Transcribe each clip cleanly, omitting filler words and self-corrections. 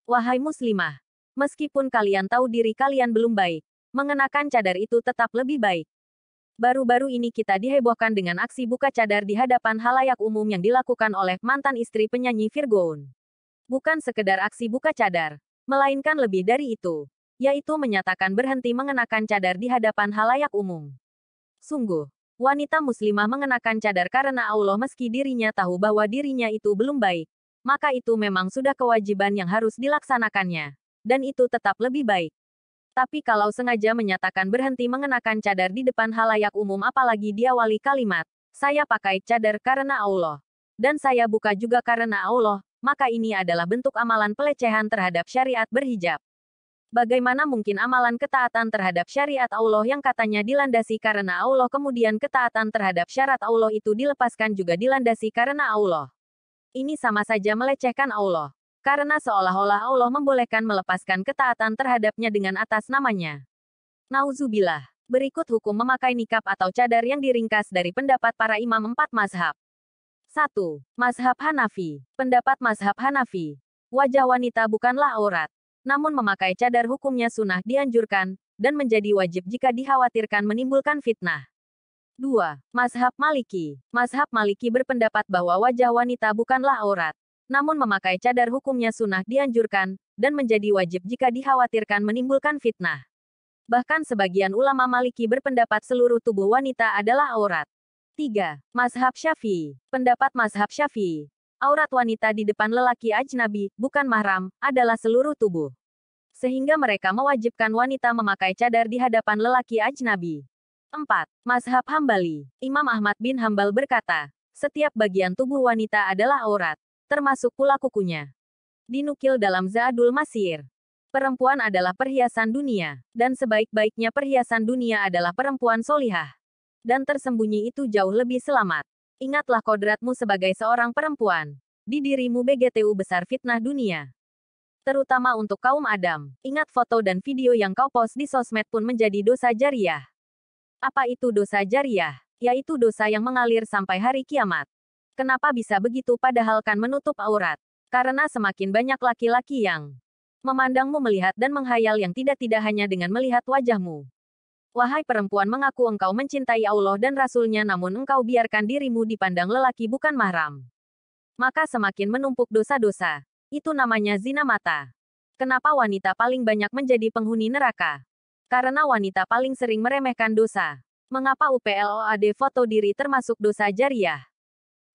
Wahai muslimah, meskipun kalian tahu diri kalian belum baik, mengenakan cadar itu tetap lebih baik. Baru-baru ini kita dihebohkan dengan aksi buka cadar di hadapan halayak umum yang dilakukan oleh mantan istri penyanyi Virgoun. Bukan sekedar aksi buka cadar, melainkan lebih dari itu, yaitu menyatakan berhenti mengenakan cadar di hadapan halayak umum. Sungguh, wanita muslimah mengenakan cadar karena Allah meski dirinya tahu bahwa dirinya itu belum baik, maka itu memang sudah kewajiban yang harus dilaksanakannya. Dan itu tetap lebih baik. Tapi kalau sengaja menyatakan berhenti mengenakan cadar di depan halayak umum apalagi diawali kalimat, saya pakai cadar karena Allah. Dan saya buka juga karena Allah, maka ini adalah bentuk amalan pelecehan terhadap syariat berhijab. Bagaimana mungkin amalan ketaatan terhadap syariat Allah yang katanya dilandasi karena Allah kemudian ketaatan terhadap syarat Allah itu dilepaskan juga dilandasi karena Allah? Ini sama saja melecehkan Allah. Karena seolah-olah Allah membolehkan melepaskan ketaatan terhadapnya dengan atas namanya. Nauzubillah. Berikut hukum memakai nikab atau cadar yang diringkas dari pendapat para imam 4 mazhab. 1. Mazhab Hanafi. Pendapat mazhab Hanafi. Wajah wanita bukanlah aurat. Namun memakai cadar hukumnya sunnah dianjurkan, dan menjadi wajib jika dikhawatirkan menimbulkan fitnah. 2. Mazhab Maliki. Mazhab Maliki berpendapat bahwa wajah wanita bukanlah aurat. Namun memakai cadar hukumnya sunnah dianjurkan, dan menjadi wajib jika dikhawatirkan menimbulkan fitnah. Bahkan sebagian ulama Maliki berpendapat seluruh tubuh wanita adalah aurat. 3. Mazhab Syafi'i. Pendapat mazhab Syafi'i. Aurat wanita di depan lelaki ajnabi, bukan mahram, adalah seluruh tubuh. Sehingga mereka mewajibkan wanita memakai cadar di hadapan lelaki ajnabi. 4. Mazhab Hambali. Imam Ahmad bin Hambal berkata, setiap bagian tubuh wanita adalah aurat, termasuk pula kukunya. Dinukil dalam Zadul Masir. Perempuan adalah perhiasan dunia, dan sebaik-baiknya perhiasan dunia adalah perempuan solihah. Dan tersembunyi itu jauh lebih selamat. Ingatlah kodratmu sebagai seorang perempuan. Di dirimu BGTU besar fitnah dunia. Terutama untuk kaum Adam. Ingat foto dan video yang kau post di sosmed pun menjadi dosa jariah. Apa itu dosa jariah? Yaitu dosa yang mengalir sampai hari kiamat. Kenapa bisa begitu padahal kan menutup aurat? Karena semakin banyak laki-laki yang memandangmu melihat dan menghayal yang tidak-tidak hanya dengan melihat wajahmu. Wahai perempuan mengaku engkau mencintai Allah dan Rasul-Nya namun engkau biarkan dirimu dipandang lelaki bukan mahram. Maka semakin menumpuk dosa-dosa. Itu namanya zina mata. Kenapa wanita paling banyak menjadi penghuni neraka? Karena wanita paling sering meremehkan dosa. Mengapa UPLOAD foto diri termasuk dosa jariah?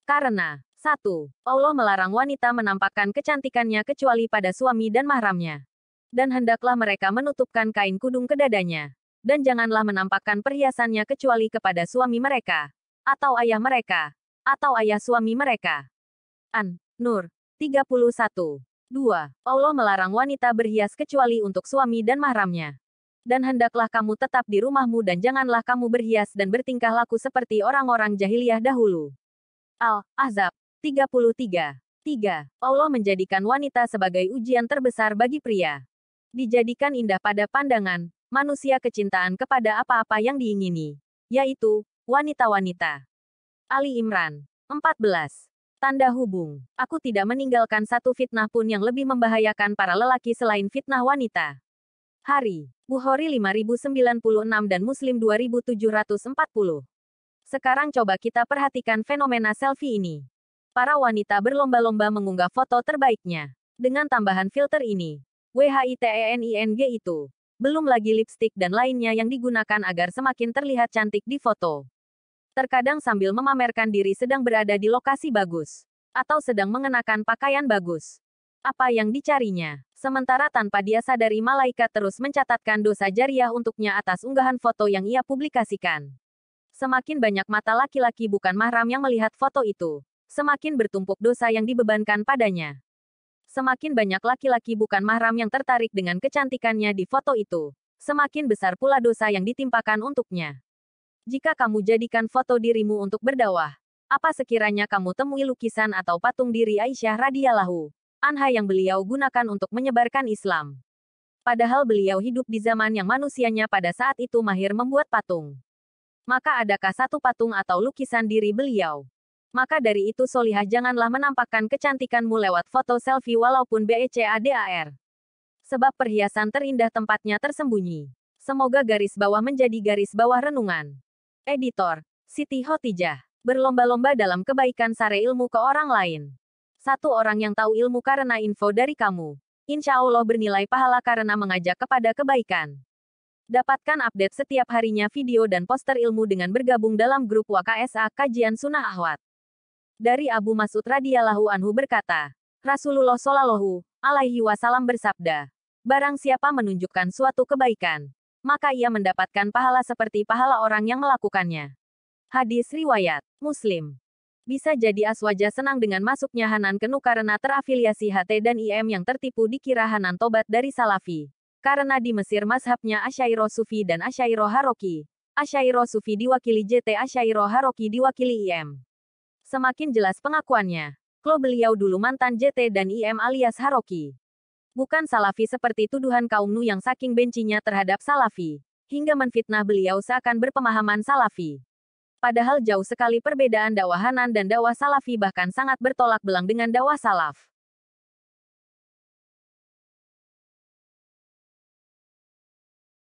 Karena 1. Allah melarang wanita menampakkan kecantikannya kecuali pada suami dan mahramnya. Dan hendaklah mereka menutupkan kain kudung ke dadanya. Dan janganlah menampakkan perhiasannya kecuali kepada suami mereka, atau ayah mereka, atau ayah suami mereka. An-Nur 31. 2. Allah melarang wanita berhias kecuali untuk suami dan mahramnya. Dan hendaklah kamu tetap di rumahmu dan janganlah kamu berhias dan bertingkah laku seperti orang-orang jahiliyah dahulu. Al-Ahzab 33. 3. Allah menjadikan wanita sebagai ujian terbesar bagi pria. Dijadikan indah pada pandangan manusia kecintaan kepada apa-apa yang diingini, yaitu wanita-wanita. Ali Imran 14. Tanda hubung. Aku tidak meninggalkan satu fitnah pun yang lebih membahayakan para lelaki selain fitnah wanita. Hari. Bukhari 5096 dan Muslim 2740. Sekarang coba kita perhatikan fenomena selfie ini. Para wanita berlomba-lomba mengunggah foto terbaiknya. Dengan tambahan filter ini. WHITENING itu. Belum lagi lipstik dan lainnya yang digunakan agar semakin terlihat cantik di foto. Terkadang sambil memamerkan diri sedang berada di lokasi bagus. Atau sedang mengenakan pakaian bagus. Apa yang dicarinya? Sementara tanpa dia sadari malaikat terus mencatatkan dosa jariah untuknya atas unggahan foto yang ia publikasikan. Semakin banyak mata laki-laki bukan mahram yang melihat foto itu, semakin bertumpuk dosa yang dibebankan padanya. Semakin banyak laki-laki bukan mahram yang tertarik dengan kecantikannya di foto itu, semakin besar pula dosa yang ditimpakan untuknya. Jika kamu jadikan foto dirimu untuk berdakwah, apa sekiranya kamu temui lukisan atau patung diri Aisyah radhiyallahu anha yang beliau gunakan untuk menyebarkan Islam? Padahal beliau hidup di zaman yang manusianya pada saat itu mahir membuat patung. Maka adakah satu patung atau lukisan diri beliau? Maka dari itu solihah janganlah menampakkan kecantikanmu lewat foto selfie walaupun BECADAR. Sebab perhiasan terindah tempatnya tersembunyi. Semoga garis bawah menjadi garis bawah renungan. Editor, Siti Khotijah. Berlomba-lomba dalam kebaikan sare ilmu ke orang lain. Satu orang yang tahu ilmu karena info dari kamu. Insya Allah bernilai pahala karena mengajak kepada kebaikan. Dapatkan update setiap harinya video dan poster ilmu dengan bergabung dalam grup WKSA Kajian Sunnah Ahwat. Dari Abu Mas'ud radhiyallahu anhu berkata, Rasulullah shallallahu alaihi wasallam bersabda, barang siapa menunjukkan suatu kebaikan, maka ia mendapatkan pahala seperti pahala orang yang melakukannya. Hadis riwayat Muslim. Bisa jadi Aswaja senang dengan masuknya Hanan ke NU karena terafiliasi HT dan IM yang tertipu dikira Hanan tobat dari Salafi. Karena di Mesir mazhabnya Asy'ariyah Sufi dan Asy'ariyah Haroki. Asy'ariyah Sufi diwakili JT, Asy'ariyah Haroki diwakili IM. Semakin jelas pengakuannya. Klo beliau dulu mantan JT dan IM alias Haroki. Bukan Salafi seperti tuduhan kaum NU yang saking bencinya terhadap Salafi, hingga menfitnah beliau seakan berpemahaman Salafi. Padahal jauh sekali perbedaan dakwah Hanan dan dakwah Salafi, bahkan sangat bertolak belakang dengan dakwah Salaf.